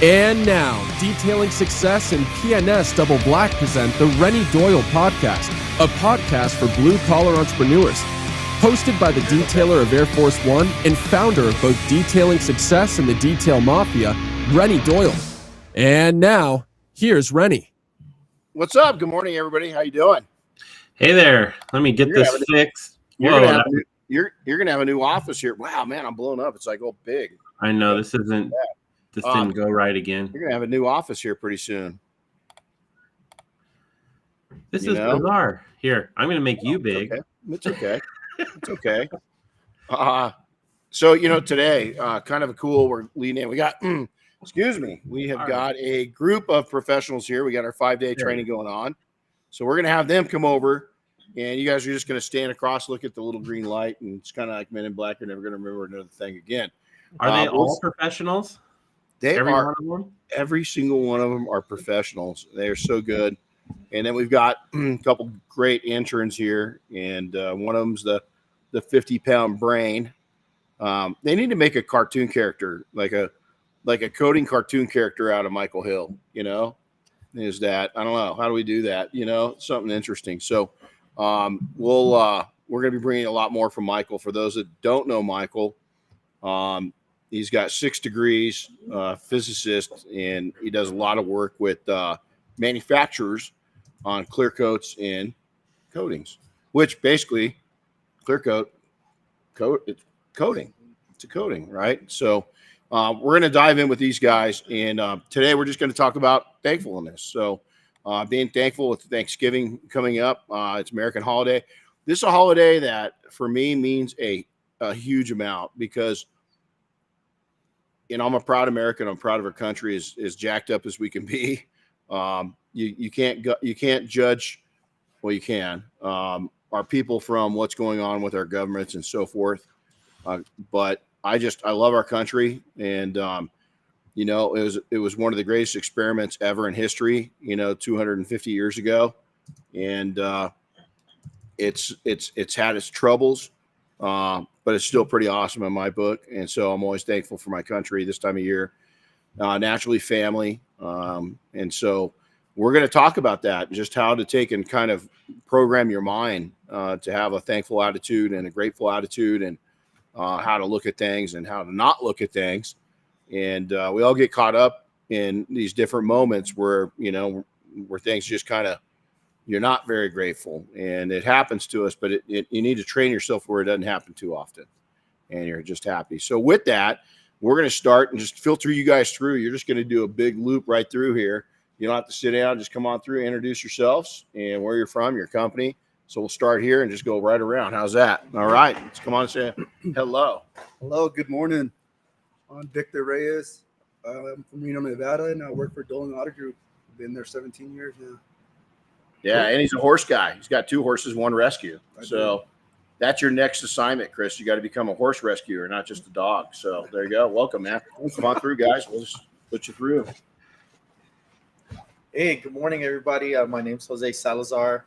And now, Detailing Success and PNS Double Black present the Renny Doyle Podcast, a podcast for blue-collar entrepreneurs. Hosted by the detailer of Air Force One and founder of both Detailing Success and the Detail Mafia, Renny Doyle. And now, here's Renny. What's up? Good morning, everybody. How you doing? Hey there. Let me get this fixed. You're gonna have a new office here. Wow, man, I'm blown up. It's like all big. I know this isn't. This didn't go right again. You're gonna have a new office here pretty soon. This is bizarre. Here, I'm gonna make you big. Okay. It's okay. It's okay. So today, kind of a cool. We're leading in. We got. Excuse me. We have got a group of professionals here. We got our 5-day training going on. So we're gonna have them come over, and you guys are just gonna stand across, look at the little green light, and it's kind of like Men in Black. You're never gonna remember another thing again. Are they all professionals? They are. Every single one of them are professionals. They are so good. And then we've got a couple great interns here, and one of them's the 50-pound brain. They need to make a cartoon character, like a coding cartoon character out of Michael Hill. Is that, I don't know, how do we do that? Something interesting. So we're going to be bringing a lot more from Michael. For those that don't know Michael, he's got 6 degrees, physicist, and he does a lot of work with manufacturers on clear coats and coatings, which basically clear it's coating. It's a coating, right? So we're going to dive in with these guys, and today we're just going to talk about thankfulness. So being thankful with Thanksgiving coming up, it's American holiday. This is a holiday that for me means a huge amount because I'm a proud American. I'm proud of our country, as jacked up as we can be. You can't judge. Well, you can. Our people from what's going on with our governments and so forth. But I love our country, and it was one of the greatest experiments ever in history. 250 years ago, and it's had its troubles. But it's still pretty awesome in my book. And so I'm always thankful for my country this time of year, naturally family. And so we're going to talk about that, just how to take and kind of program your mind to have a thankful attitude and a grateful attitude, and how to look at things and how to not look at things. And we all get caught up in these different moments where things just kind of, you're not very grateful, and it happens to us, but you need to train yourself where it doesn't happen too often, and you're just happy. So with that, we're going to start and just filter you guys through. You're just going to do a big loop right through here. You don't have to sit down. Just come on through, introduce yourselves and where you're from, your company. So we'll start here and just go right around. How's that? All right. Let's come on and say hello. Hello. Good morning. I'm Victor Reyes. I'm from Reno, Nevada, and I work for Dolan Auto Group. Been there 17 years now. Yeah, and he's a horse guy. He's got 2 horses, 1 rescue. So that's your next assignment, Chris. You got to become a horse rescuer, not just a dog. So there you go. Welcome, man. Come on through, guys. We'll just put you through. Hey, good morning, everybody. My name's Jose Salazar,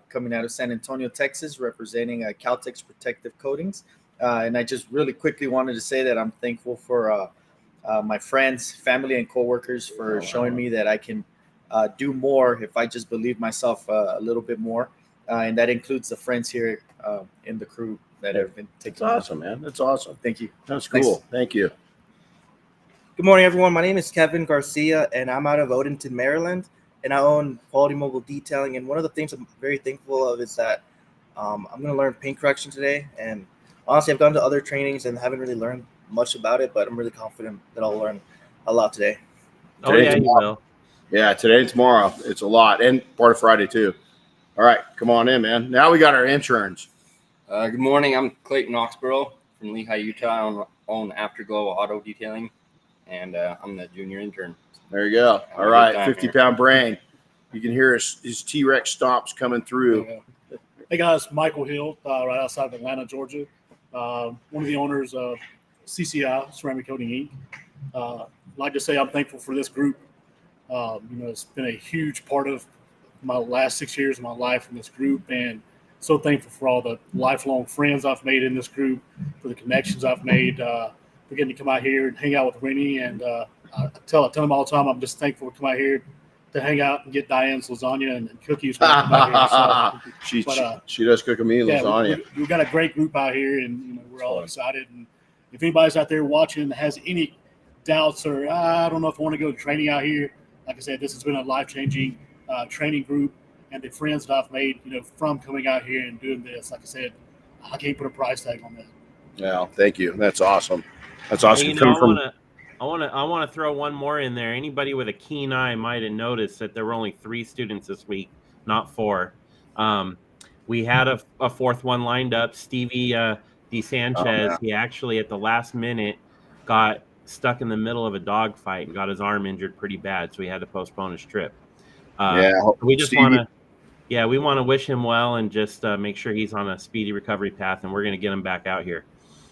coming out of San Antonio, Texas, representing Caltex Protective Coatings. And I just really quickly wanted to say that I'm thankful for my friends, family, and coworkers for showing me that I can do more if I just believe myself a little bit more. And that includes the friends here in the crew that have been taking. That's awesome, man. That's awesome. Thank you. That's cool. Thanks. Thank you. Good morning, everyone. My name is Kevin Garcia, and I'm out of Odenton, Maryland, and I own Quality Mobile Detailing. And one of the things I'm very thankful of is that I'm going to learn paint correction today. And honestly, I've gone to other trainings and haven't really learned much about it, but I'm really confident that I'll learn a lot today. Oh, yeah, you will. Yeah, today and tomorrow. It's a lot, and part of Friday, too. All right, come on in, man. Now we got our interns. Good morning. I'm Clayton Oxborough from Lehigh, Utah. I own Afterglow Auto Detailing, and I'm the junior intern. There you go. All right, 50-pound brain. You can hear his T-Rex stomps coming through. Hey, guys. Michael Hill, right outside of Atlanta, Georgia. One of the owners of CCI, Ceramic Coating Inc. I'd like to say I'm thankful for this group. It's been a huge part of my last 6 years of my life in this group, and so thankful for all the lifelong friends I've made in this group, for the connections I've made, for getting to come out here and hang out with Renny. And I tell him all the time, I'm just thankful to come out here to hang out and get Diane's lasagna and cookies. When I come out here. So, she does cook a mean lasagna. We've got a great group out here, and we're all excited. And if anybody's out there watching that has any doubts or I don't know if I want to go training out here, like I said, this has been a life-changing training group, and the friends that I've made, from coming out here and doing this. Like I said, I can't put a price tag on that. Yeah, thank you. That's awesome. That's awesome. Hey, I want to throw one more in there. Anybody with a keen eye might have noticed that there were only 3 students this week, not 4. We had a fourth one lined up, Stevie DeSanchez. He actually at the last minute got stuck in the middle of a dog fight and got his arm injured pretty bad, so he had to postpone his trip. We just want to wish him well and just make sure he's on a speedy recovery path, and we're going to get him back out here.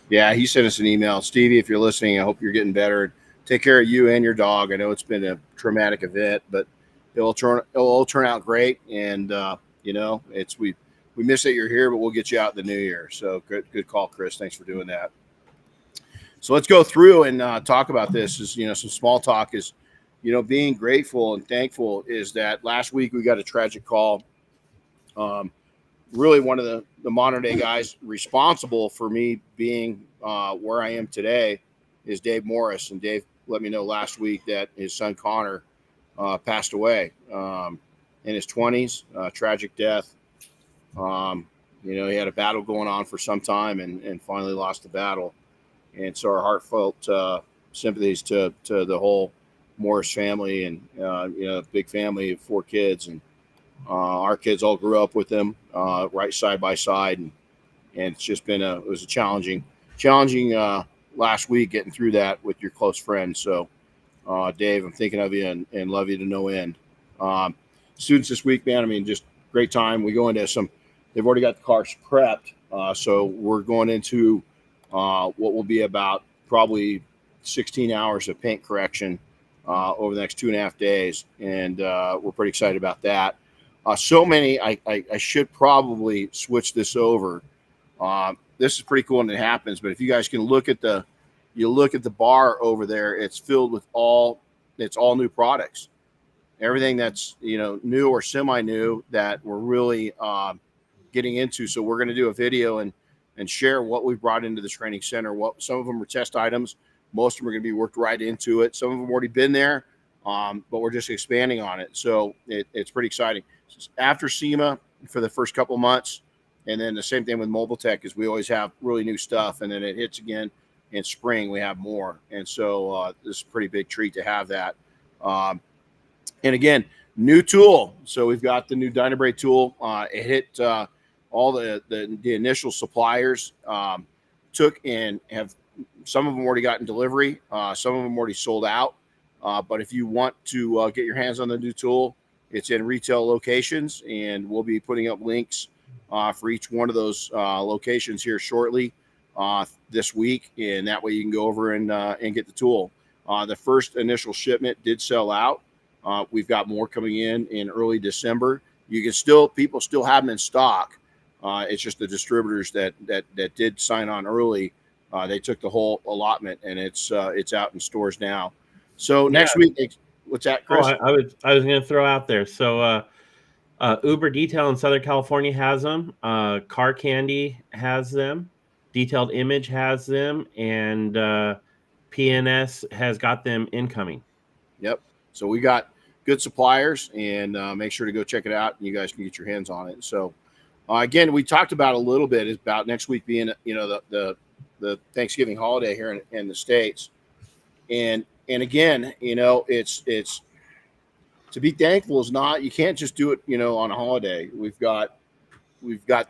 Yeah, he sent us an email. Stevie, if you're listening, I hope you're getting better. Take care of you and your dog. I know it's been a traumatic event, but it'll all turn out great. And we miss that you're here, but we'll get you out in the new year. So good call, Chris. Thanks for doing that. So let's go through and talk about this. Some small talk is, being grateful and thankful is that last week we got a tragic call. Really one of the modern day guys responsible for me being where I am today is Dave Morris. And Dave let me know last week that his son Connor passed away in his 20s, tragic death. He had a battle going on for some time and finally lost the battle. And so our heartfelt sympathies to the whole Morris family and, big family of 4 kids. And our kids all grew up with them right side by side. And it's just been it was a challenging last week getting through that with your close friends. So, Dave, I'm thinking of you and love you to no end. Students this week, man, just great time. We go into they've already got the cars prepped. So we're going into what will be about probably 16 hours of paint correction over the next 2.5 days. And we're pretty excited about that. So many, I should probably switch this over. This is pretty cool when it happens, but if you guys can look at the bar over there, it's filled with all new products. Everything that's, new or semi-new that we're really getting into. So we're going to do a video and share what we've brought into the training center. Some of them are test items. Most of them are going to be worked right into it. Some of them have already been there, but we're just expanding on it. So it's pretty exciting. After SEMA for the first couple months, and then the same thing with Mobile Tech is we always have really new stuff, and then it hits again in spring. We have more, and so this is a pretty big treat to have that. And again, new tool. So we've got the new Dynabrade tool. It hit all the initial suppliers took and have some of them already gotten delivery. Some of them already sold out. But if you want to get your hands on the new tool, it's in retail locations, and we'll be putting up links for each one of those locations here shortly this week, and that way you can go over and get the tool. The first initial shipment did sell out. We've got more coming in early December. People still have them in stock. It's just the distributors that did sign on early. They took the whole allotment, and it's out in stores now. So next week, what's that, Chris? I was going to throw out there. So Uber Detail in Southern California has them. Car Candy has them. Detailed Image has them, and PNS has got them incoming. Yep. So we got good suppliers, and make sure to go check it out, and you guys can get your hands on it. So again, we talked about a little bit about next week being the Thanksgiving holiday here in the States, and again, it's to be thankful is not, you can't just do it on a holiday. We've got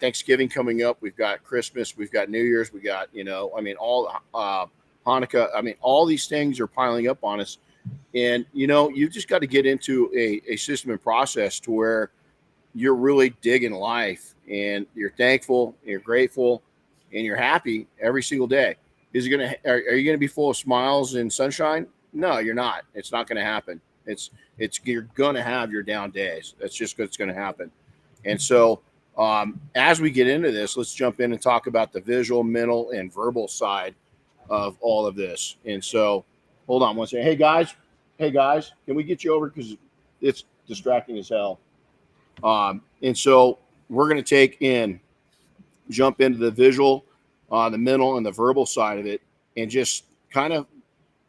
Thanksgiving coming up, we've got Christmas, we've got New Year's, we got all Hanukkah. All these things are piling up on us, and you've just got to get into a system and process to where you're really digging life, and you're thankful, and you're grateful, and you're happy every single day. Are you gonna be full of smiles and sunshine? No, you're not. It's not going to happen. You're going to have your down days. That's just what's going to happen. And so as we get into this, let's jump in and talk about the visual, mental, and verbal side of all of this. And so hold on one second. Hey guys, can we get you over? Because it's distracting as hell. And so we're going to jump into the visual, the mental, and the verbal side of it, and just kind of,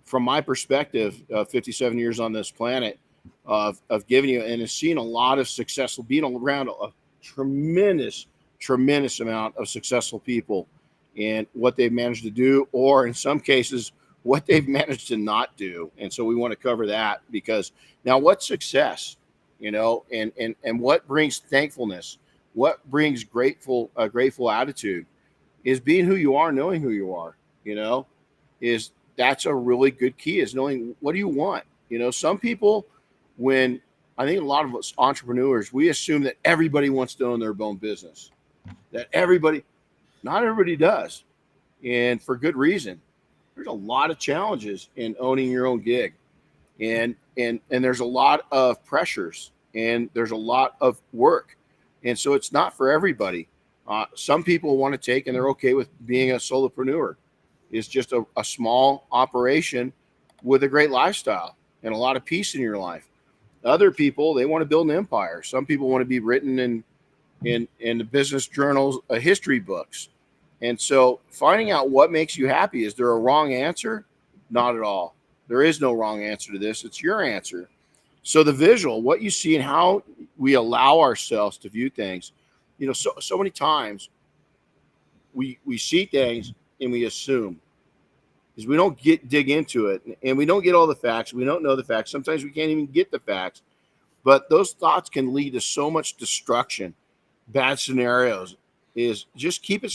from my perspective, 57 years on this planet, of giving you and has seen a lot of successful, being around a tremendous amount of successful people, and what they've managed to do, or in some cases, what they've managed to not do. And so we want to cover that, because now what's success, and what brings thankfulness, what brings a grateful attitude, is being who you are, knowing who you are, that's a really good key, is knowing what do you want. Some people, when I think a lot of us entrepreneurs, we assume that everybody wants to own their own business, not everybody does. And for good reason. There's a lot of challenges in owning your own gig, and there's a lot of pressures, and there's a lot of work. And so it's not for everybody. Some people want to take, and they're okay with being a solopreneur. It's just a small operation with a great lifestyle and a lot of peace in your life. Other people, they want to build an empire. Some people want to be written in the business journals, history books. And so finding out what makes you happy, is there a wrong answer? Not at all. There is no wrong answer to this. It's your answer. So the visual, what you see and how we allow ourselves to view things, so many times we see things and we assume, is we don't dig into it, and we don't get all the facts. We don't know the facts. Sometimes we can't even get the facts, but those thoughts can lead to so much destruction, bad scenarios. Is just keep it.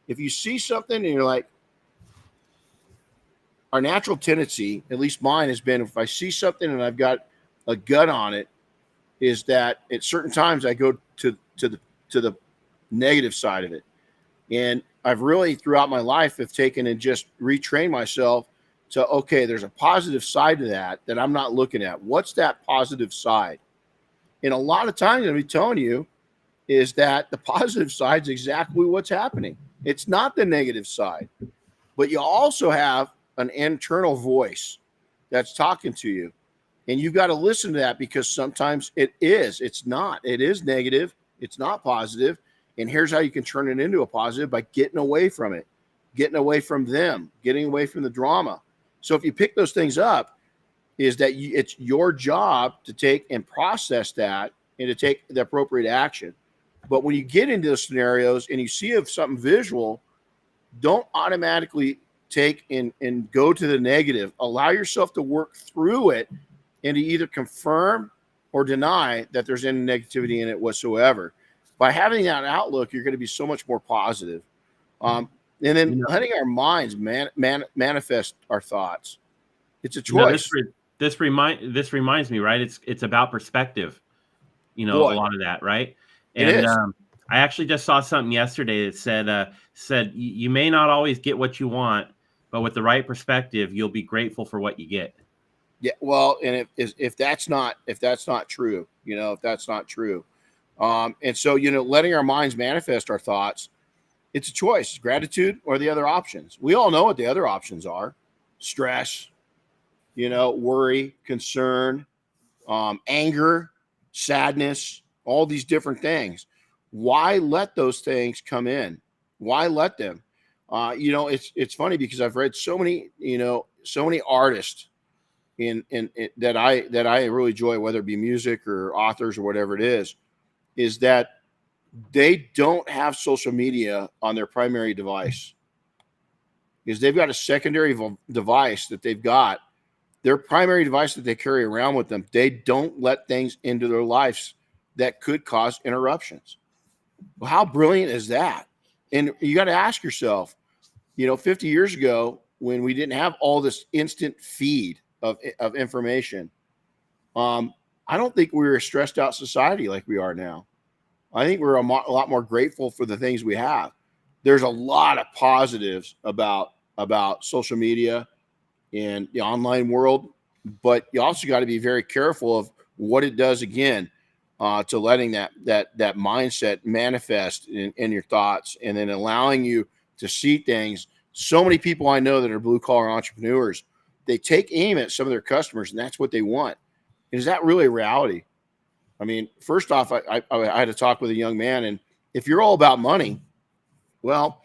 If you see something and you're like, our natural tendency, at least mine, has been, if I see something and I've got a gut on it, is that at certain times I go to the negative side of it. And I've really, throughout my life, have taken and just retrained myself to, okay, there's a positive side to that I'm not looking at. What's that positive side? And a lot of times, I'll be telling you, is that the positive side is exactly what's happening. It's not the negative side. But you also have an internal voice that's talking to you. And you've got to listen to that, because sometimes it's not. It is negative. It's not positive. And here's how you can turn it into a positive: by getting away from it, getting away from them, getting away from the drama. So if you pick those things up, is that it's your job to take and process that and to take the appropriate action. But when you get into those scenarios and you see something visual, don't automatically take and go to the negative. Allow yourself to work through it and to either confirm or deny that there's any negativity in it whatsoever. By having that outlook, you're going to be so much more positive. And then letting our minds manifest our thoughts. It's a choice. This reminds me, right? It's about perspective. A lot of that, right? And I actually just saw something yesterday that said you may not always get what you want, but with the right perspective, you'll be grateful for what you get. Yeah, well, and if that's not true, if that's not true, and so letting our minds manifest our thoughts, it's a choice: gratitude or the other options. We all know what the other options are: stress, worry, concern, anger, sadness, all these different things. Why let those things come in? Why let them? It's funny because I've read so many artists in that I really enjoy, whether it be music or authors or whatever it is that they don't have social media on their primary device, because they've got a secondary device that they've got, their primary device that they carry around with them. They don't let things into their lives that could cause interruptions. Well, how brilliant is that? And you got to ask yourself, 50 years ago, when we didn't have all this instant feed of information, I don't think we were a stressed out society like we are now. I think we're a lot more grateful for the things we have. There's a lot of positives about social media and the online world, but you also got to be very careful of what it does again to letting that mindset manifest in your thoughts, and then allowing you to see things. So many people I know that are blue collar entrepreneurs, they take aim at some of their customers, and that's what they want. Is that really a reality? I mean, first off, I had to talk with a young man, and if you're all about money, well,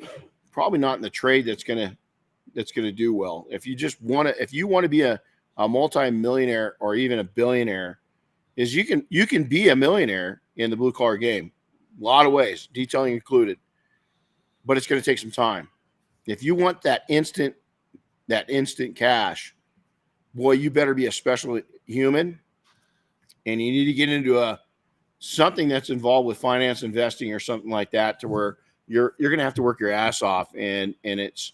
probably not in the trade that's gonna do well. If you want to be a multi-millionaire or even a billionaire, is you can be a millionaire in the blue collar game, a lot of ways, detailing included, but it's going to take some time. If you want that instant cash, boy, you better be a special human, and you need to get into something that's involved with finance, investing, or something like that, to where you're going to have to work your ass off. And it's,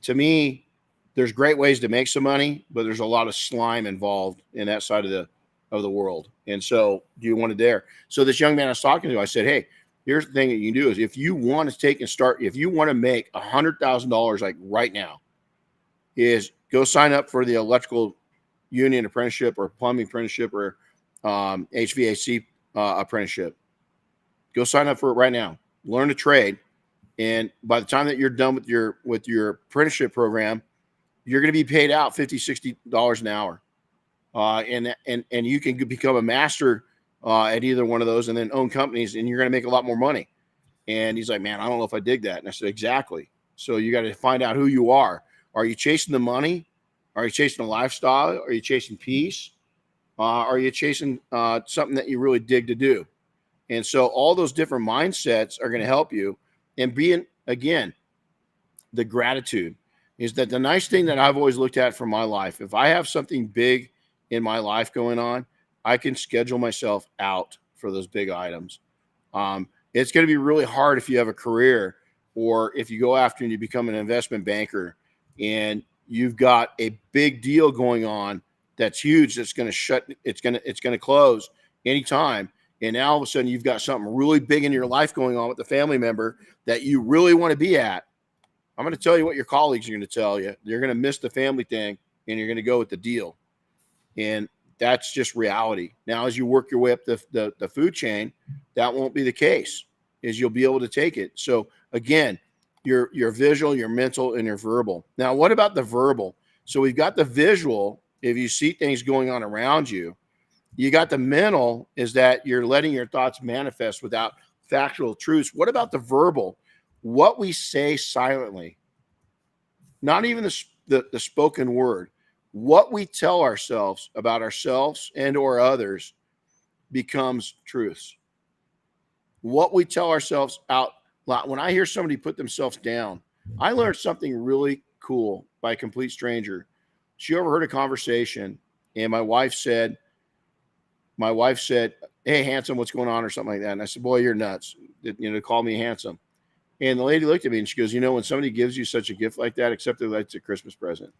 to me, there's great ways to make some money, but there's a lot of slime involved in that side of the world. And so, do you want to dare? So this young man I was talking to, I said, hey, here's the thing that you can do is, if you want to if you want to make $100,000 like right now, is go sign up for the electrical union apprenticeship or plumbing apprenticeship or HVAC apprenticeship. Go sign up for it right now. Learn a trade, and by the time that you're done with your apprenticeship program, you're going to be paid out $50, $60 an hour, and you can become a master at either one of those, and then own companies, and you're going to make a lot more money. And he's like, man, I don't know if I dig that. And I said, exactly. So you got to find out who you are. Are you chasing the money? Are you chasing a lifestyle? Are you chasing peace? Are you chasing something that you really dig to do? And so all those different mindsets are going to help you. And being, again, the gratitude is that the nice thing that I've always looked at for my life, if I have something big in my life going on, I can schedule myself out for those big items. It's going to be really hard if you have a career, or if you go after and you become an investment banker and you've got a big deal going on that's huge, that's going to it's going to close anytime. And now all of a sudden you've got something really big in your life going on with the family member that you really want to be at. I'm going to tell you what your colleagues are going to tell you. You're going to miss the family thing, and you're going to go with the deal. And that's just reality. Now, as you work your way up the food chain, that won't be the case, is you'll be able to take it. So again, your visual, your mental, and your verbal. Now, what about the verbal? So we've got the visual. If you see things going on around you, you got the mental, is that you're letting your thoughts manifest without factual truths. What about the verbal? What we say silently, not even the spoken word, what we tell ourselves about ourselves and or others becomes truths. What we tell ourselves out loud. When I hear somebody put themselves down, I learned something really cool by a complete stranger. She overheard a conversation, and my wife said, hey, handsome, what's going on, or something like that. And I said, boy, you're nuts, to call me handsome. And the lady looked at me and she goes, when somebody gives you such a gift like that, accept it like it's a Christmas present.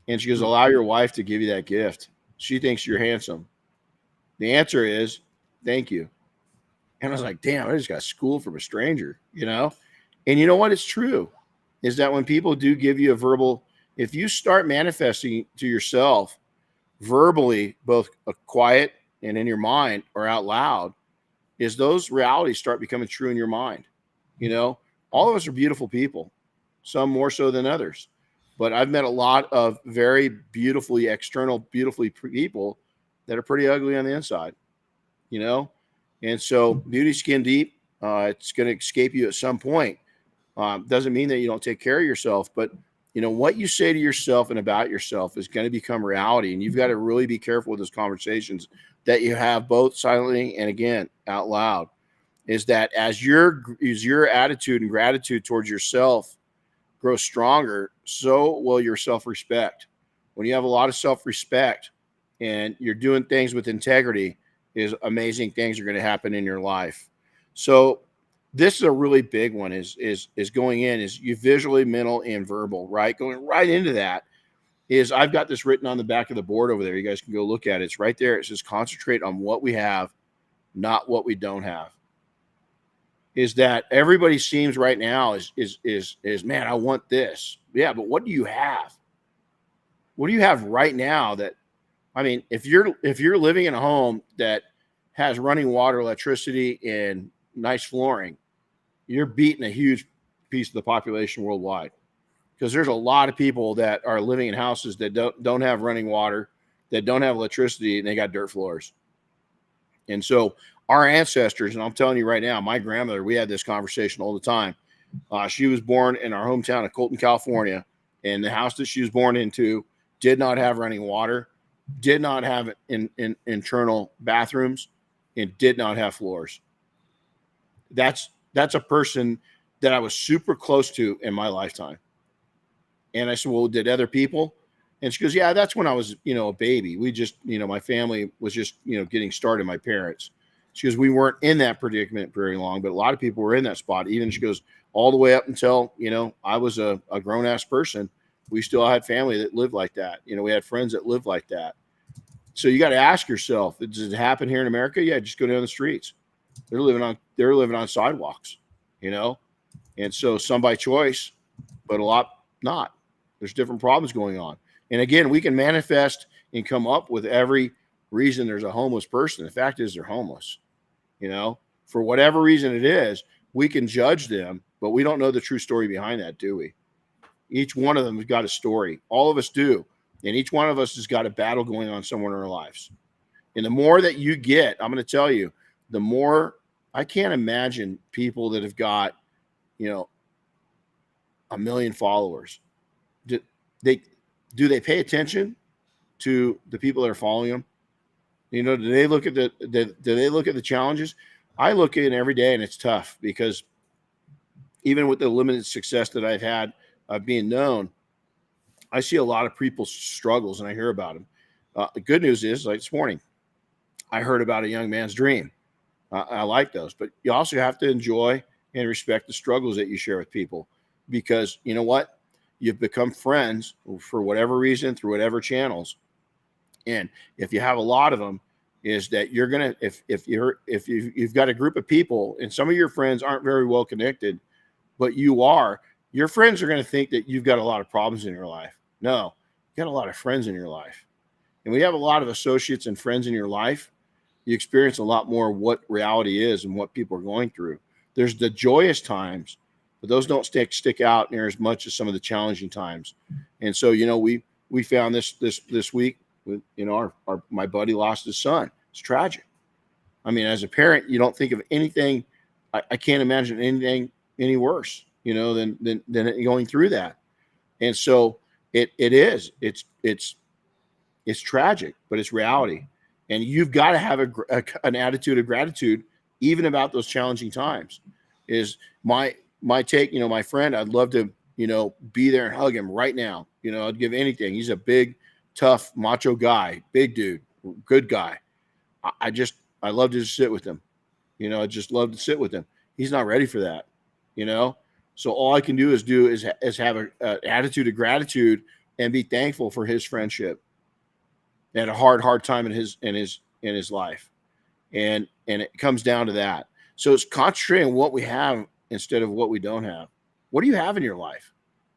And she goes, allow your wife to give you that gift. She thinks you're handsome. The answer is, thank you. And I was like, damn, I just got schooled from a stranger, you know? And you know what? It's true is that when people do give you a verbal, if you start manifesting to yourself verbally, both quiet and in your mind or out loud, is those realities start becoming true in your mind. You know, all of us are beautiful people, some more so than others. But I've met a lot of very beautifully people that are pretty ugly on the inside, you know? And so beauty skin deep, it's going to escape you at some point. Doesn't mean that you don't take care of yourself, but you know, what you say to yourself and about yourself is going to become reality. And you've got to really be careful with those conversations that you have both silently and again, out loud, is that as your attitude and gratitude towards yourself grows stronger, so will your self-respect. When you have a lot of self-respect and you're doing things with integrity, is amazing things are going to happen in your life. So this is a really big one is going in is you visually, mental, and verbal, right? Going right into that is I've got this written on the back of the board over there. You guys can go look at it. It's right there. It says concentrate on what we have, not what we don't have. Is that everybody seems right now is man, I want this. Yeah, but what do you have? What do you have right now that, I mean, if you're living in a home that has running water, electricity, and nice flooring, you're beating a huge piece of the population worldwide. Because there's a lot of people that are living in houses that don't have running water, that don't have electricity, and they got dirt floors. And so our ancestors, and I'm telling you right now, my grandmother, we had this conversation all the time. She was born in our hometown of Colton, California, and the house that she was born into did not have running water, did not have internal bathrooms, and did not have floors. That's a person that I was super close to in my lifetime. And I said, well, did other people? And she goes, yeah, that's when I was, a baby. We just, my family was just, getting started, my parents. She goes, we weren't in that predicament very long, but a lot of people were in that spot. Even she goes, all the way up until, I was a grown-ass person. We still had family that lived like that. We had friends that lived like that. So you got to ask yourself, does it happen here in America? Yeah, just go down the streets. They're living on sidewalks, and so some by choice, but a lot not. There's different problems going on. And again, we can manifest and come up with every reason there's a homeless person. The fact is they're homeless, for whatever reason it is, we can judge them, but we don't know the true story behind that, do we? Each one of them has got a story. All of us do. And each one of us has got a battle going on somewhere in our lives. And the more that you get, I'm going to tell you, the more I can't imagine people that have got, 1 million followers. Do they pay attention to the people that are following them? Do they look at the challenges? I look at it every day, and it's tough because even with the limited success that I've had of being known, I see a lot of people's struggles and I hear about them. The good news is, like this morning, I heard about a young man's dream. I like those, but you also have to enjoy and respect the struggles that you share with people, because you know what? You've become friends for whatever reason through whatever channels. And if you have a lot of them, is that you're going to, if you've got a group of people and some of your friends aren't very well connected, but your friends are going to think that you've got a lot of problems in your life. No, you got a lot of friends in your life. And when you have a lot of associates and friends in your life, you experience a lot more what reality is and what people are going through. There's the joyous times, but those don't stick out near as much as some of the challenging times. And so, we found this week with, my buddy lost his son. It's tragic. I mean, as a parent, you don't think of anything. I can't imagine anything any worse, than going through that. And so it's tragic, but it's reality. And you've got to have an attitude of gratitude, even about those challenging times. Is my take. My friend, I'd love to, be there and hug him right now. I'd give anything. He's a big, tough, macho guy, big dude, good guy. I love to just sit with him. I just love to sit with him. He's not ready for that. So all I can do is have an attitude of gratitude and be thankful for his friendship at a hard time in his life. And it comes down to that. So it's concentrating on what we have instead of what we don't have. What do you have in your life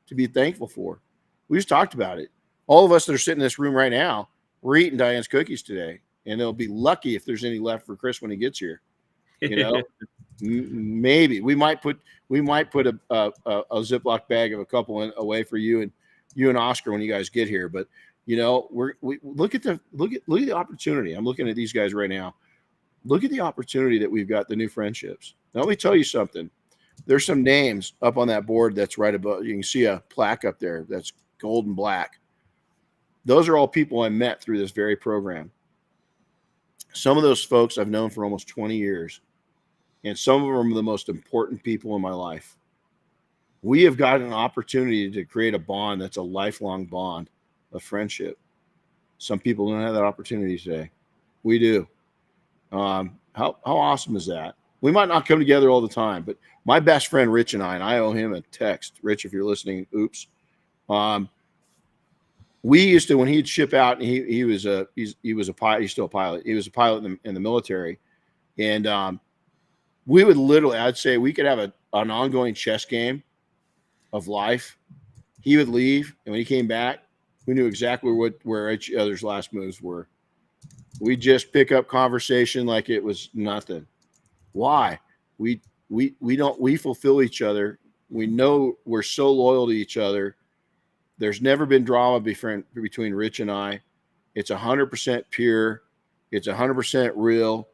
to be thankful for? We just talked about it. All of us that are sitting in this room right now, we're eating Diane's cookies today, and they'll be lucky if there's any left for Chris when he gets here. You know, maybe we might put a Ziploc bag of a couple away for you and Oscar when you guys get here. But you know, we look at the opportunity. I'm looking at these guys right now. Look at the opportunity that we've got, the new friendships. Now, let me tell you something. There's some names up on that board that's right above. You can see a plaque up there that's gold and black. Those are all people I met through this very program. Some of those folks I've known for almost 20 years, and some of them are the most important people in my life. We have got an opportunity to create a bond that's a lifelong bond of friendship. Some people don't have that opportunity today. We do. How awesome is that? We might not come together all the time, but my best friend Rich and I owe him a text. Rich, if you're listening, oops. We used to, when he'd ship out, and he was a pilot. He's still a pilot. He was a pilot in the military, and we would literally, I'd say, we could have an ongoing chess game of life. He would leave, and when he came back, we knew exactly where each other's last moves were. We just pick up conversation like it was nothing. Why? We fulfill each other. We know we're so loyal to each other. There's never been drama between Rich and I. It's 100% pure. It's 100% real.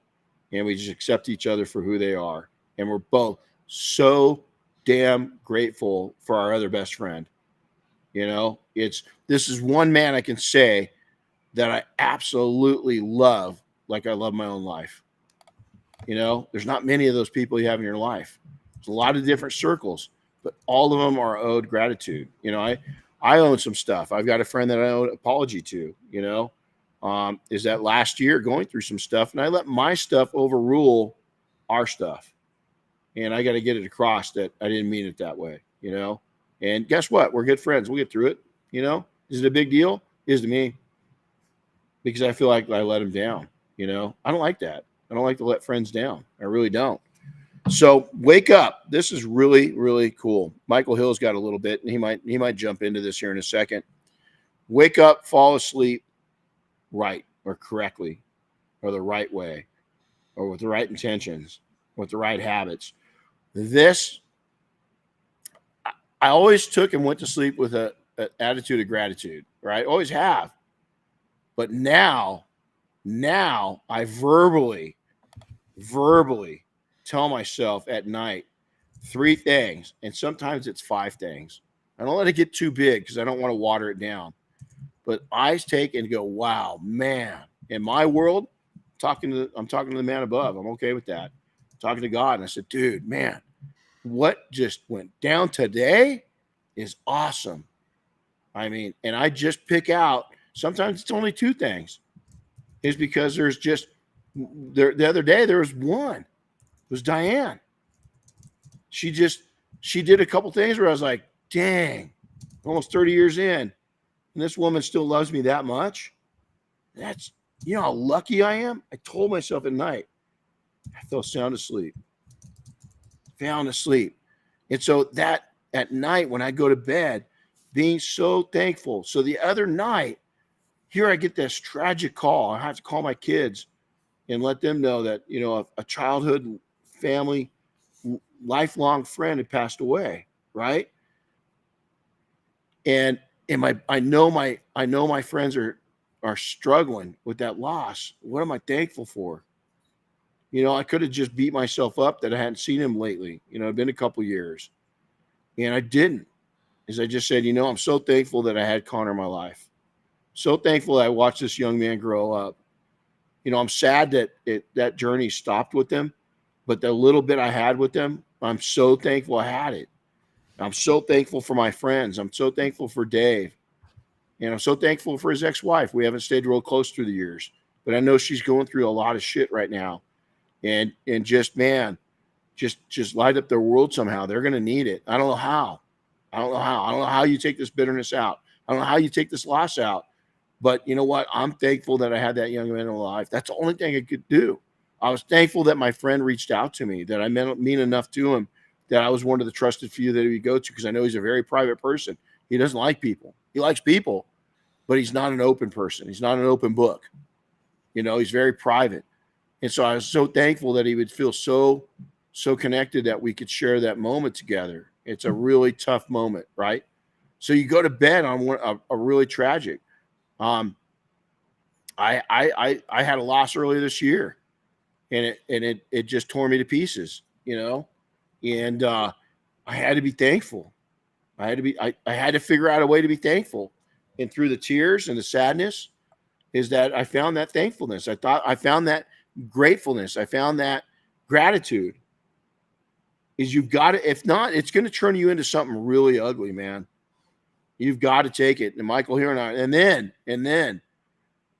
And we just accept each other for who they are. And we're both so damn grateful for our other best friend. You know, this is one man I can say that I absolutely love like I love my own life. You know, there's not many of those people you have in your life. There's a lot of different circles, but all of them are owed gratitude. You know, I own some stuff. I've got a friend that I owe an apology to, you know, is that last year going through some stuff, and I let my stuff overrule our stuff. And I got to get it across that I didn't mean it that way, you know. And guess what? We're good friends. We'll get through it. You know, is it a big deal? It is to me, because I feel like I let him down. You know, I don't like that. I don't like to let friends down. I really don't. So wake up. This is really, really cool. Michael Hill's got a little bit, and he might jump into this here in a second. Wake up, fall asleep right or correctly, or the right way, or with the right intentions, with the right habits. This, I always took and went to sleep with an attitude of gratitude, right? Always have. But now I verbally tell myself at night 3 things, and sometimes it's 5 things. I don't let it get too big because I don't want to water it down. But I take and go, wow, man, in my world, I'm talking to the man above. I'm okay with that. I'm talking to God. And I said, dude, man, what just went down today is awesome. I mean, and I just pick out, sometimes it's only 2 things. Is because there's just, the other day there was one. It was Diane. She did a couple things where I was like, dang, almost 30 years in, and this woman still loves me that much. That's, you know how lucky I am? I told myself at night, I fell sound asleep. And so that at night when I go to bed, being so thankful. So the other night, here I get this tragic call. I have to call my kids and let them know that, you know, a childhood family, lifelong friend had passed away, right? And I know my friends are struggling with that loss. What am I thankful for? You know, I could have just beat myself up that I hadn't seen him lately. You know, it's been a couple years. And I didn't. As I just said, you know, I'm so thankful that I had Connor in my life. So thankful that I watched this young man grow up. You know, I'm sad that that journey stopped with him, but the little bit I had with them, I'm so thankful I had it. I'm so thankful for my friends. I'm so thankful for Dave. And I'm so thankful for his ex-wife. We haven't stayed real close through the years, but I know she's going through a lot of shit right now. And just, man, just light up their world somehow. They're going to need it. I don't know how. I don't know how you take this bitterness out. I don't know how you take this loss out. But you know what? I'm thankful that I had that young man in my life. That's the only thing I could do. I was thankful that my friend reached out to me, that I mean enough to him, that I was one of the trusted few that he would go to, because I know he's a very private person. He doesn't like people. He likes people, but he's not an open person. He's not an open book. He's very private. And so I was so thankful that he would feel so connected that we could share that moment together. It's a really tough moment, right? So you go to bed on a really tragic. I had a loss earlier this year, and it just tore me to pieces, and I had to be thankful. I had to figure out a way to be thankful. And through the tears and the sadness is that I found that thankfulness. I found that gratefulness. I found that gratitude. Is you've got to, if not, it's going to turn you into something really ugly, man. You've got to take it. And Michael here and then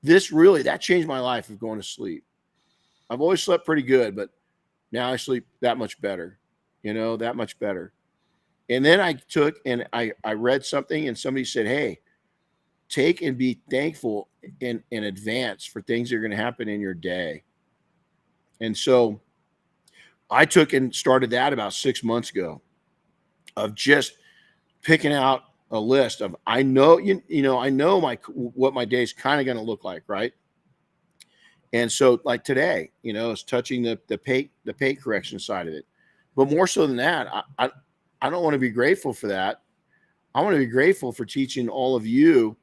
this really, that changed my life of going to sleep. I've always slept pretty good, but now I sleep that much better, that much better. And then I took and I read something, and somebody said, hey, take and be thankful in advance for things that are going to happen in your day. And so I took and started that about 6 months ago, of just picking out a list of, I know what my day is kind of going to look like, right? And so like today, it's touching the paint correction side of it. But more so than that, I don't want to be grateful for that. I want to be grateful for teaching all of you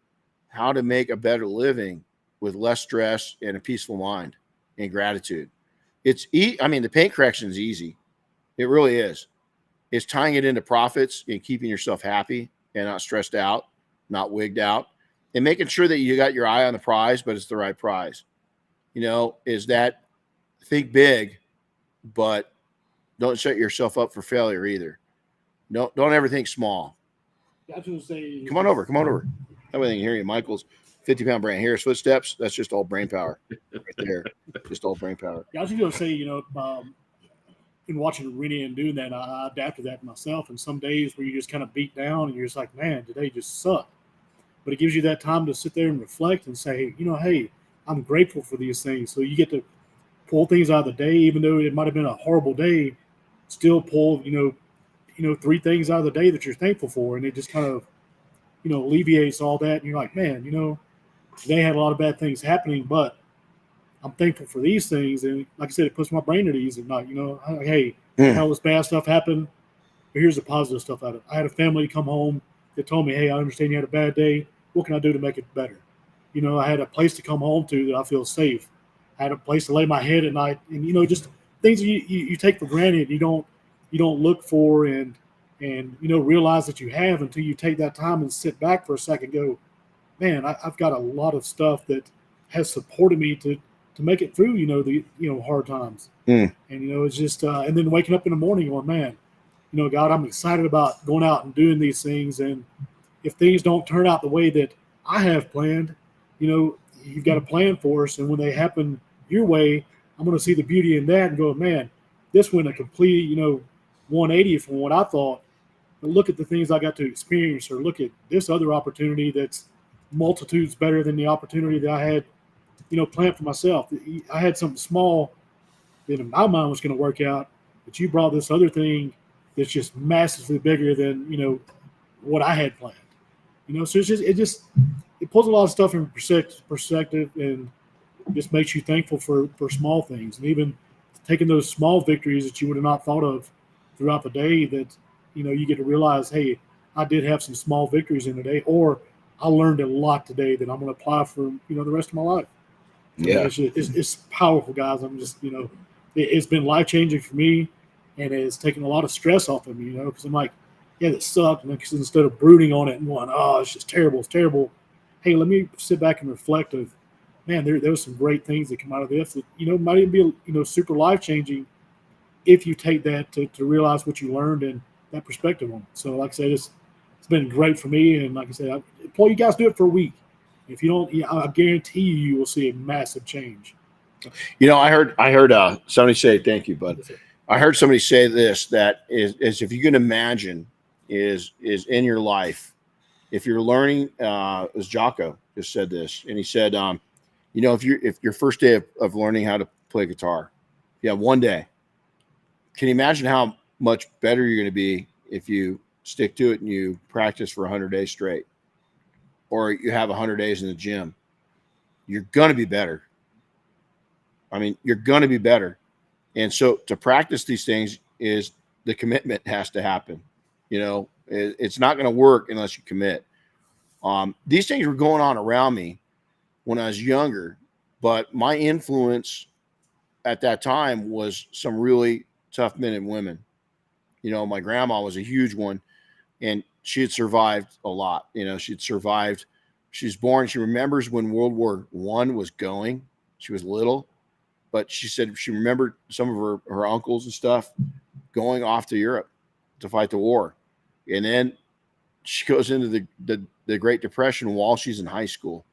how to make a better living with less stress and a peaceful mind and gratitude. The paint correction is easy. It really is. It's tying it into profits and keeping yourself happy and not stressed out, not wigged out, and making sure that you got your eye on the prize, but it's the right prize. Is that think big, but don't set yourself up for failure either. Don't ever think small. I was going to say, come on over. That way they can hear you. Michael's 50-pound brain. Hear his footsteps. That's just all brain power right there. Just all brain power. I was going to say, in watching Renny and doing that, I adapted that myself. And some days where you just kind of beat down and you're just like, man, today just sucked. But it gives you that time to sit there and reflect and say, hey, I'm grateful for these things. So you get to pull things out of the day, even though it might have been a horrible day, still pull, 3 things out of the day that you're thankful for. And it just kind of, alleviates all that. And you're like, man, today had a lot of bad things happening, but I'm thankful for these things. And like I said, it puts my brain at ease at night. Hey, all this bad stuff happened, but here's the positive stuff out of it. I had a family come home that told me, hey, I understand you had a bad day. What can I do to make it better? I had a place to come home to that I feel safe. I had a place to lay my head at night, and just things you take for granted. You don't look for and realize that you have until you take that time and sit back for a second. Go, man, I've got a lot of stuff that has supported me to make it through the hard times. And it's just and then waking up in the morning going, man, God, I'm excited about going out and doing these things. And if things don't turn out the way that I have planned, you've got a plan for us. And when they happen your way, I'm going to see the beauty in that and go, man, this went a complete 180 from what I thought. But look at the things I got to experience, or look at this other opportunity that's multitudes better than the opportunity that I had, planned for myself. I had something small that in my mind was going to work out, but you brought this other thing that's just massively bigger than, what I had planned. So it pulls a lot of stuff in perspective and just makes you thankful for small things. And even taking those small victories that you would have not thought of throughout the day, that you get to realize, hey, I did have some small victories in the day, or I learned a lot today that I'm going to apply for the rest of my life. Yeah, it's powerful, guys. I'm just it's been life changing for me, and it's taken a lot of stress off of me. Because I'm like, yeah, that sucked. And instead of brooding on it and going, oh, it's just terrible, it's terrible. Hey, let me sit back and reflect. Of man, there was some great things that come out of this that might even be super life changing if you take that to realize what you learned and that perspective on it. So like I said, it's been great for me. And like I said, I implore you guys to do it for a week. If you don't, I guarantee you will see a massive change. I heard somebody say, thank you, bud. I heard somebody say this, that is if you can imagine is in your life, if you're learning, as Jocko just said this, and he said, if your first day of learning how to play guitar, Yeah, one day. Can you imagine how much better you're going to be if you stick to it and you practice for 100 days straight, or you have 100 days in the gym? You're going to be better. I mean, you're going to be better. And so to practice these things is the commitment has to happen. You know, it's not going to work unless you commit. These things were going on around me when I was younger, but my influence at that time was some really tough men and women. You know, my grandma was a huge one, and she had survived a lot. You know, she'd survived. She's born. She remembers when World War I was going. She was little, but she said she remembered some of her uncles and stuff going off to Europe to fight the war. And then she goes into the Great Depression while she's in high school.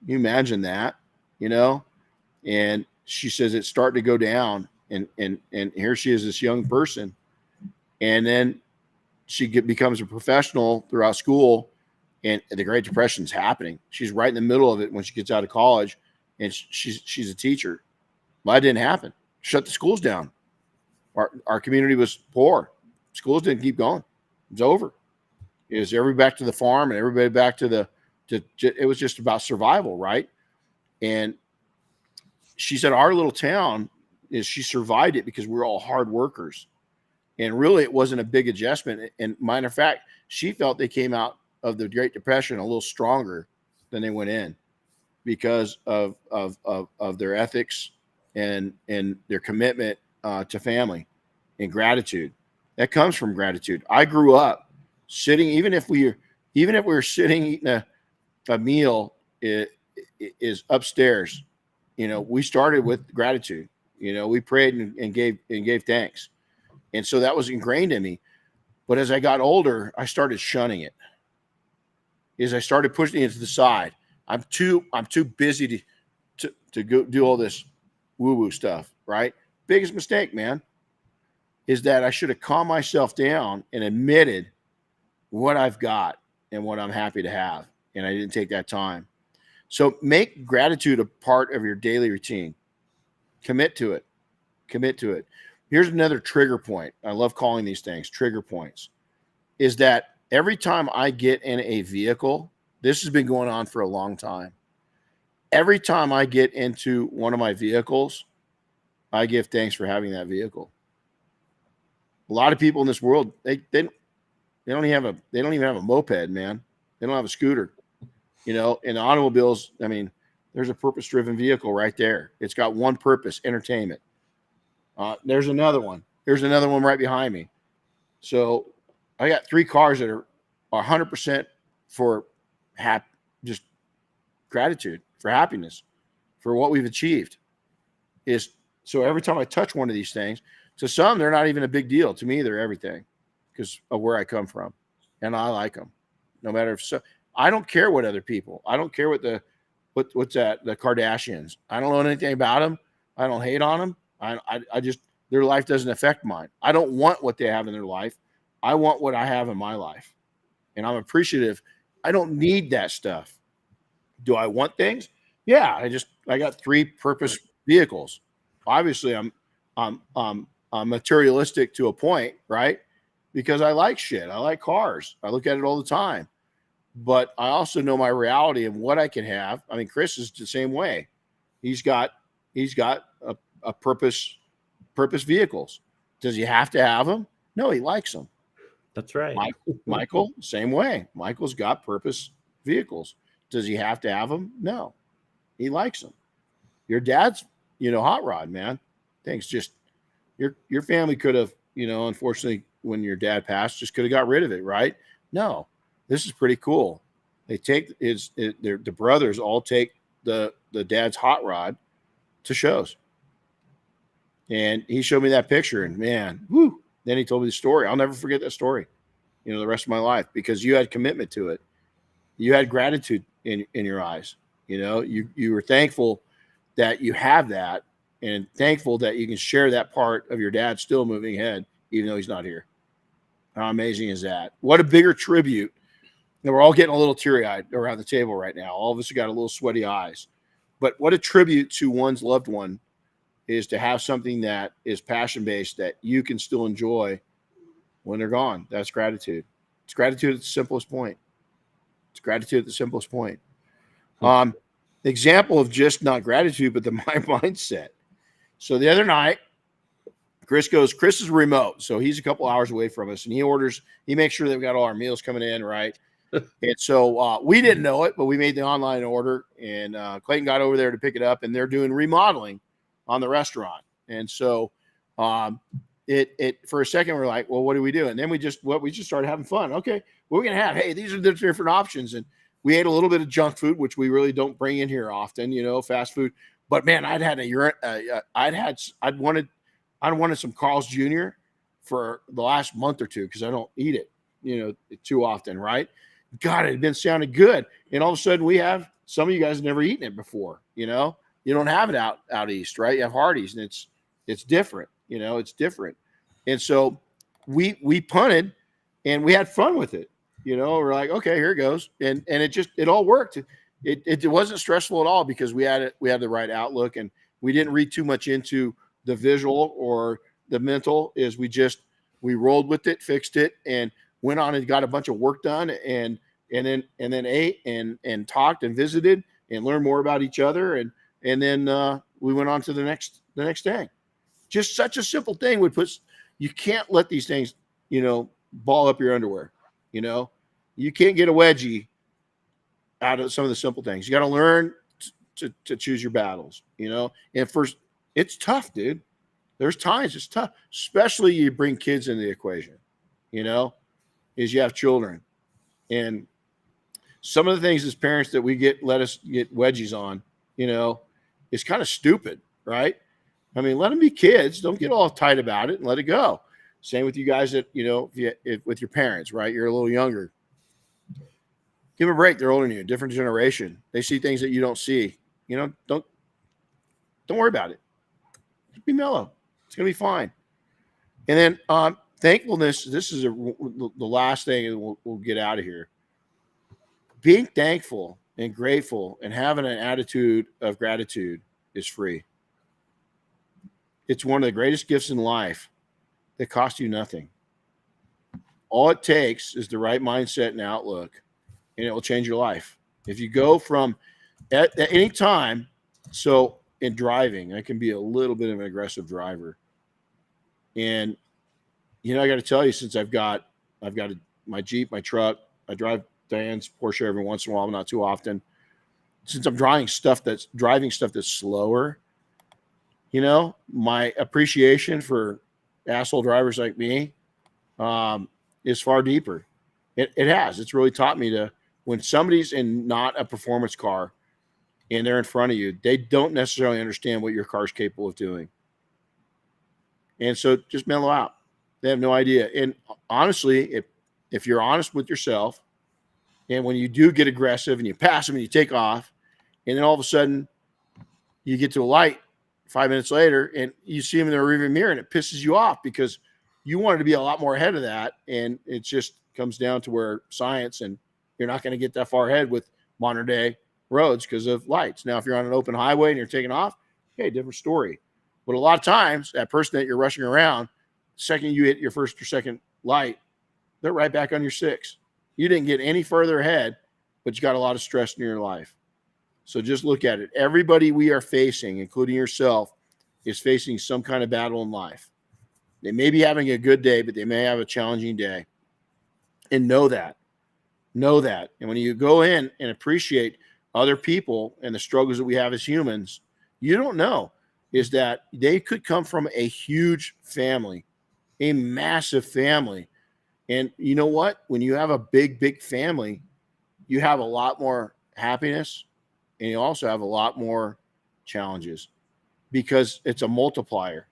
Can you imagine that, you know? And she says it's starting to go down, and here she is, this young person. And then she becomes a professional throughout school, and the Great Depression's happening. She's right in the middle of it when she gets out of college, and she's a teacher. Well, that didn't happen. Shut the schools down. Our community was poor. Schools didn't keep going. It was over. It was everybody back to the farm, and everybody back to it was just about survival, right? And she said our little town she survived it because we're all hard workers. And really, it wasn't a big adjustment. And matter of fact, she felt they came out of the Great Depression a little stronger than they went in because of their ethics and their commitment to family and gratitude. That comes from gratitude. I grew up sitting, even if we were sitting eating a meal is upstairs. You know, we started with gratitude. You know, we prayed and gave thanks. And so that was ingrained in me. But as I got older, I started shunning it. As I started pushing it to the side, I'm too busy to go do all this woo-woo stuff, right? Biggest mistake, man, is that I should have calmed myself down and admitted what I've got and what I'm happy to have. And I didn't take that time. So make gratitude a part of your daily routine. Commit to it. Commit to it. Here's another trigger point. I love calling these things trigger points. Is that every time I get in a vehicle, this has been going on for a long time. Every time I get into one of my vehicles, I give thanks for having that vehicle. A lot of people in this world, they don't even have a moped, man. They don't have a scooter. You know, in automobiles, I mean, there's a purpose-driven vehicle right there. It's got one purpose, entertainment. There's another one. There's another one right behind me. So I got 3 cars that are 100% for just gratitude, for happiness, for what we've achieved. So every time I touch one of these things, to some, they're not even a big deal. To me, they're everything because of where I come from. And I like them. No matter if so. I don't care what other people. I don't care what the Kardashians. I don't know anything about them. I don't hate on them. I just, their life doesn't affect mine. I don't want what they have in their life. I want what I have in my life. And I'm appreciative. I don't need that stuff. Do I want things? Yeah. I got 3 purpose vehicles. Obviously I'm materialistic to a point, right? Because I like shit. I like cars. I look at it all the time. But I also know my reality and what I can have. I mean, Chris is the same way. He's got a purpose vehicles. Does he have to have them? No, he likes them. That's right. Michael, same way. Michael's got purpose vehicles. Does he have to have them? No, he likes them. Your dad's, hot rod, man. Things just your family could have, unfortunately, when your dad passed, just could have got rid of it, right? No. This is pretty cool. They take the brothers all take the dad's hot rod to shows. And he showed me that picture, and man, whoo. Then he told me the story. I'll never forget that story, the rest of my life, because you had commitment to it. You had gratitude in your eyes. You were thankful that you have that, and thankful that you can share that part of your dad still moving ahead, even though he's not here. How amazing is that? What a bigger tribute. And we're all getting a little teary-eyed around the table right now. All of us have got a little sweaty eyes. But what a tribute to one's loved one is to have something that is passion-based that you can still enjoy when they're gone. That's gratitude. It's gratitude at the simplest point. It's gratitude at the simplest point. Example of just not gratitude, but my mindset. So the other night, Chris is remote. So he's a couple hours away from us, and he makes sure that we got all our meals coming in, right? And so we didn't know it, but we made the online order, and Clayton got over there to pick it up, and they're doing remodeling on the restaurant. And so it for a second, we're like, well, what do we do? And then we just started having fun. Okay, what are we going to have? Hey, these are the different options. And we ate a little bit of junk food, which we really don't bring in here often, fast food. But man, I'd wanted some Carl's Jr. for the last month or two because I don't eat it, too often, right? God, it had been sounding good. And all of a sudden we have some of you guys have never eaten it before, you don't have it out east, right? You have Hardee's, and it's different, it's different. And so we punted and we had fun with it. We're like, okay, here it goes. And it all worked. It wasn't stressful at all because we had the right outlook, and we didn't read too much into the visual or the mental. We rolled with it, fixed it, and went on and got a bunch of work done, and then ate and talked and visited and learned more about each other. And then we went on to the next thing. Just such a simple thing you can't let these things, ball up your underwear. You can't get a wedgie out of some of the simple things. You got to learn to choose your battles, and first it's tough, dude. There's times it's tough, especially you bring kids into the equation, is you have children. And some of the things as parents that let us get wedgies on, is kind of stupid, right? I mean, let them be kids. Don't get all tight about it and let it go. Same with you guys that, with your parents, right? You're a little younger. Give them a break. They're older than you, different generation. They see things that you don't see. Don't worry about it. Just be mellow. It's going to be fine. And then thankfulness, this is the last thing, and we'll get out of here. Being thankful and grateful and having an attitude of gratitude is free. It's one of the greatest gifts in life that costs you nothing. All it takes is the right mindset and outlook, and it will change your life. If you go from at any time, so in driving, I can be a little bit of an aggressive driver. And, I got to tell you, since I've got my Jeep, my truck, I drive Diane's Porsche every once in a while, not too often. Since I'm driving stuff that's slower, my appreciation for asshole drivers like me is far deeper. It has. It's really taught me to, when somebody's in not a performance car and they're in front of you, they don't necessarily understand what your car's capable of doing. And so just mellow out. They have no idea. And honestly, if you're honest with yourself, and when you do get aggressive and you pass them and you take off, and then all of a sudden you get to a light 5 minutes later and you see them in the rearview mirror and it pisses you off because you wanted to be a lot more ahead of that. And it just comes down to where science, and you're not going to get that far ahead with modern day roads because of lights. Now, if you're on an open highway and you're taking off, okay, different story. But a lot of times that person that you're rushing around, the second you hit your first or second light, they're right back on your six. You didn't get any further ahead, but you got a lot of stress in your life. So just look at it. Everybody we are facing, including yourself, is facing some kind of battle in life. They may be having a good day, but they may have a challenging day. And know that. Know that. And when you go in and appreciate other people and the struggles that we have as humans, you don't know is that they could come from a huge family, a massive family. And you know what? When you have a big, big family, you have a lot more happiness, and you also have a lot more challenges because it's a multiplier.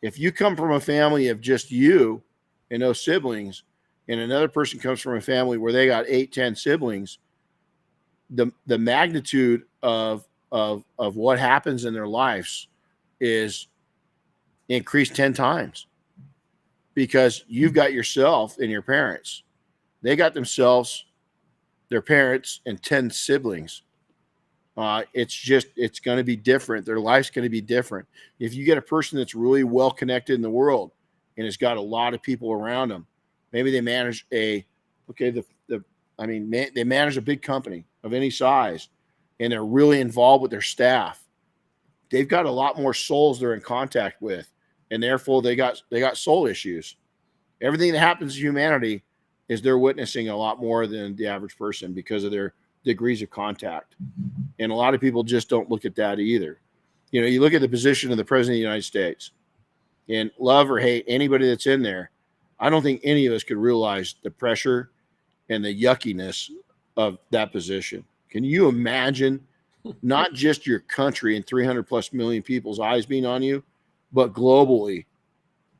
If you come from a family of just you and no siblings, and another person comes from a family where they got 8, 10 siblings, the magnitude of what happens in their lives is increased 10 times because you've got yourself and your parents. They got themselves, their parents, and 10 siblings. It's going to be different. Their life's going to be different. If you get a person that's really well connected in the world and has got a lot of people around them, maybe they manage they manage a big company of any size, and they're really involved with their staff. They've got a lot more souls they're in contact with, and therefore they got soul issues. Everything that happens to humanity is they're witnessing a lot more than the average person because of their degrees of contact. And a lot of people just don't look at that either. You look at the position of the president of the United States, and love or hate anybody that's in there, I don't think any of us could realize the pressure and the yuckiness of that position. Can you imagine not just your country and 300 plus million people's eyes being on you, but globally,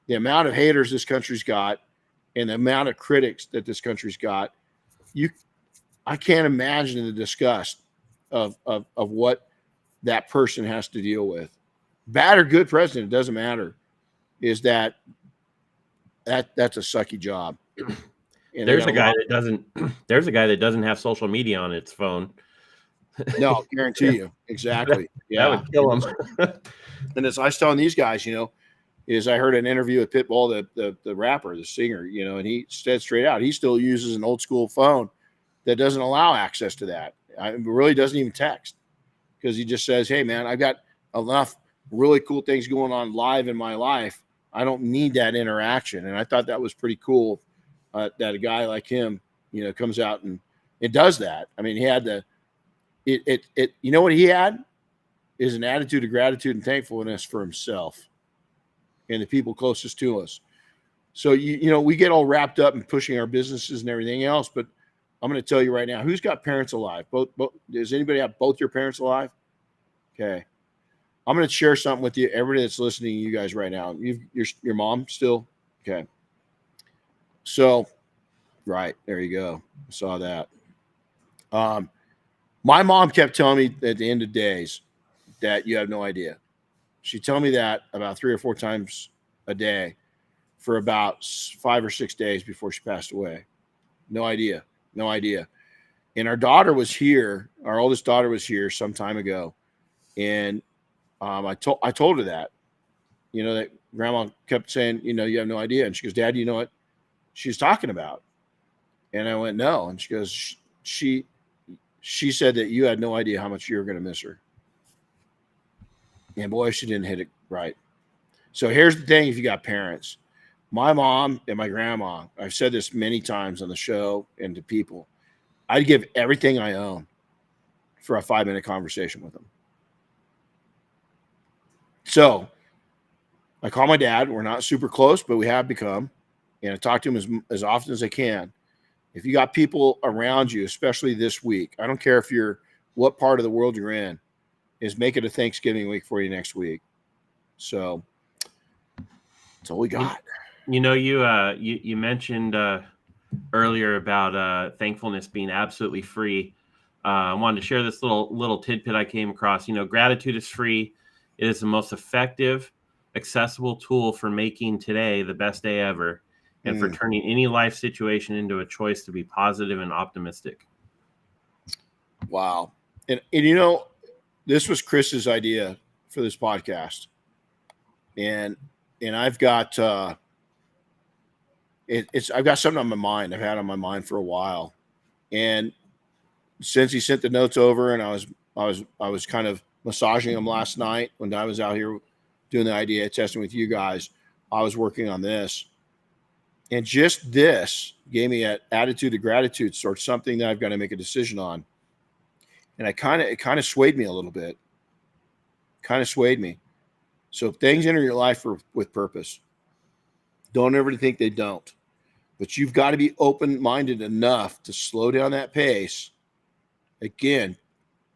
the amount of haters this country's got and the amount of critics that this country's got? I can't imagine the disgust of what that person has to deal with. Bad or good president, it doesn't matter. That's a sucky job. And there's a guy that doesn't have social media on its phone. No, I guarantee you. Exactly. Yeah. That would kill him. And as I was telling these guys, is I heard an interview with Pitbull, the rapper, the singer, and he said straight out, he still uses an old school phone that doesn't allow access to that. It really doesn't even text, because he just says, hey, man, I've got enough really cool things going on live in my life. I don't need that interaction. And I thought that was pretty cool that a guy like him, comes out and it does that. I mean, he had what he had is an attitude of gratitude and thankfulness for himself and the people closest to us. So, we get all wrapped up in pushing our businesses and everything else, but I'm going to tell you right now, who's got parents alive? Both. Does anybody have both your parents alive? Okay. I'm going to share something with you. Everybody that's listening to you guys right now, your mom still? Okay. So, right, there you go. I saw that. My mom kept telling me at the end of days that you have no idea. She'd tell me that about 3 or 4 times a day for about 5 or 6 days before she passed away. No idea. And our daughter was here. Our oldest daughter was here some time ago. And I told her that, that grandma kept saying, you have no idea. And she goes, Dad, you know what she's talking about? And I went, no. And she goes, she said that you had no idea how much you were going to miss her. And boy, she didn't hit it right. So here's the thing. If you got parents, my mom and my grandma, I've said this many times on the show and to people, I'd give everything I own for a 5-minute conversation with them. So I call my dad. We're not super close, but we have become, and I talk to him as often as I can. If you got people around you, especially this week, I don't care if what part of the world you're in, is make it a Thanksgiving week for you next week. So that's all we got. You mentioned earlier about thankfulness being absolutely free. I wanted to share this little tidbit I came across. Gratitude is free. It is the most effective, accessible tool for making today the best day ever, and for turning any life situation into a choice to be positive and optimistic. Wow. And this was Chris's idea for this podcast. And I've got I've got something on my mind. I've had on my mind for a while. And since he sent the notes over, and I was kind of massaging them last night when I was out here doing the idea testing with you guys, I was working on this. And just this gave me an attitude of gratitude, sort of something that I've got to make a decision on. And it kind of swayed me a little bit. So things enter your life with purpose. Don't ever think they don't. But you've got to be open-minded enough to slow down that pace. Again,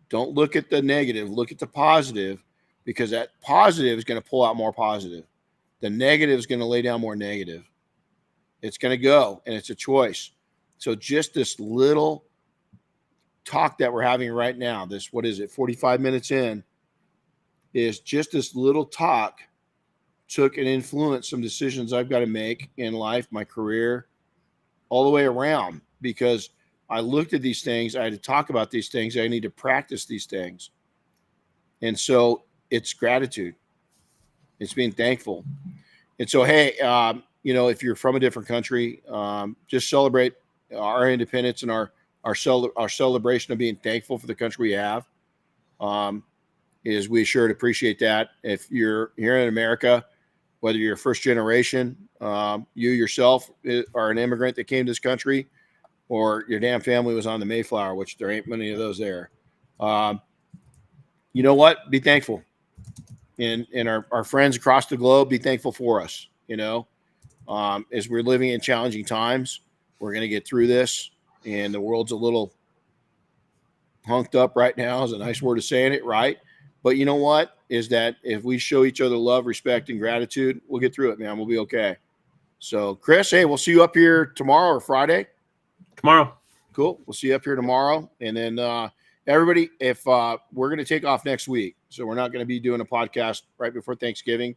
don't look at the negative. Look at the positive, because that positive is going to pull out more positive. The negative is going to lay down more negative. It's going to go, and it's a choice. So just this little talk that we're having right now, 45 minutes in, is just this little talk took and influenced some decisions I've got to make in life, my career, all the way around, because I looked at these things. I had to talk about these things. I need to practice these things. And so it's gratitude. It's being thankful. And so, hey, if you're from a different country, just celebrate our independence and our celebration of being thankful for the country we have. Is we sure appreciate that. If you're here in America, whether you're first generation, you yourself are an immigrant that came to this country, or your damn family was on the Mayflower, which there ain't many of those there. You know what? Be thankful. And our friends across the globe, be thankful for us. As we're living in challenging times, we're going to get through this. And the world's a little hunked up right now is a nice word of saying it, right? But you know what? Is that if we show each other love, respect, and gratitude, we'll get through it, man. We'll be okay. So, Chris, hey, we'll see you up here tomorrow or Friday. Tomorrow. Cool. We'll see you up here tomorrow. And then everybody, if we're going to take off next week, so we're not going to be doing a podcast right before Thanksgiving.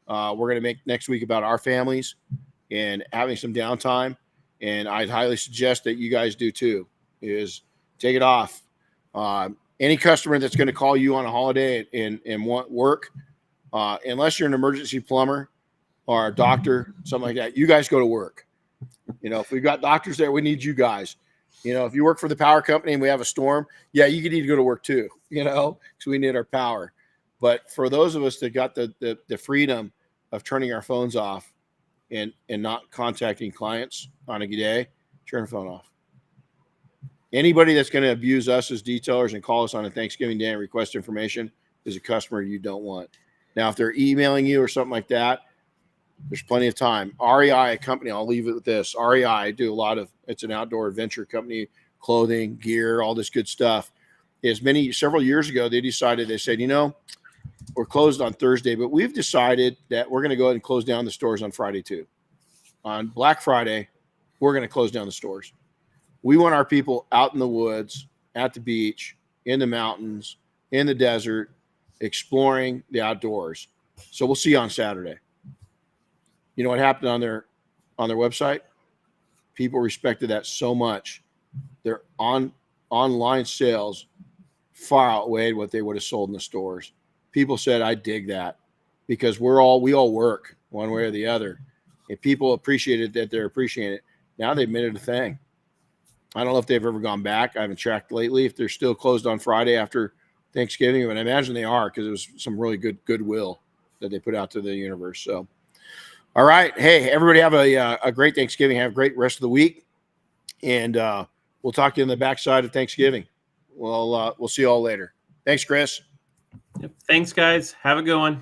We're going to make next week about our families and having some downtime. And I'd highly suggest that you guys do too, is take it off. Any customer that's going to call you on a holiday and want work, unless you're an emergency plumber or a doctor, something like that, you guys go to work. If we've got doctors there, we need you guys. If you work for the power company and we have a storm, yeah, you need to go to work too, because we need our power. But for those of us that got the freedom of turning our phones off and not contacting clients on a day, turn the phone off. Anybody that's going to abuse us as detailers and call us on a Thanksgiving Day and request information is a customer you don't want. Now, if they're emailing you or something like that, there's plenty of time. REI, a company, I'll leave it with this. REI, I do a lot of, it's an outdoor adventure company, clothing, gear, all this good stuff. Several years ago, they said, we're closed on Thursday, but we've decided that we're going to go ahead and close down the stores on Friday too. On Black Friday, we're going to close down the stores. We want our people out in the woods, at the beach, in the mountains, in the desert, exploring the outdoors. So we'll see you on Saturday. You know what happened on their website? People respected that so much. Their online sales far outweighed what they would have sold in the stores. People said, I dig that, because we all work one way or the other. And people appreciated that they're appreciating it. Now they've made it a thing. I don't know if they've ever gone back. I haven't tracked lately if they're still closed on Friday after Thanksgiving, but I imagine they are, because it was some really good goodwill that they put out to the universe. So, all right. Hey, everybody have a great Thanksgiving. Have a great rest of the week. And we'll talk to you on the backside of Thanksgiving. We'll see you all later. Thanks, Chris. Yep. Thanks, guys. Have a good one.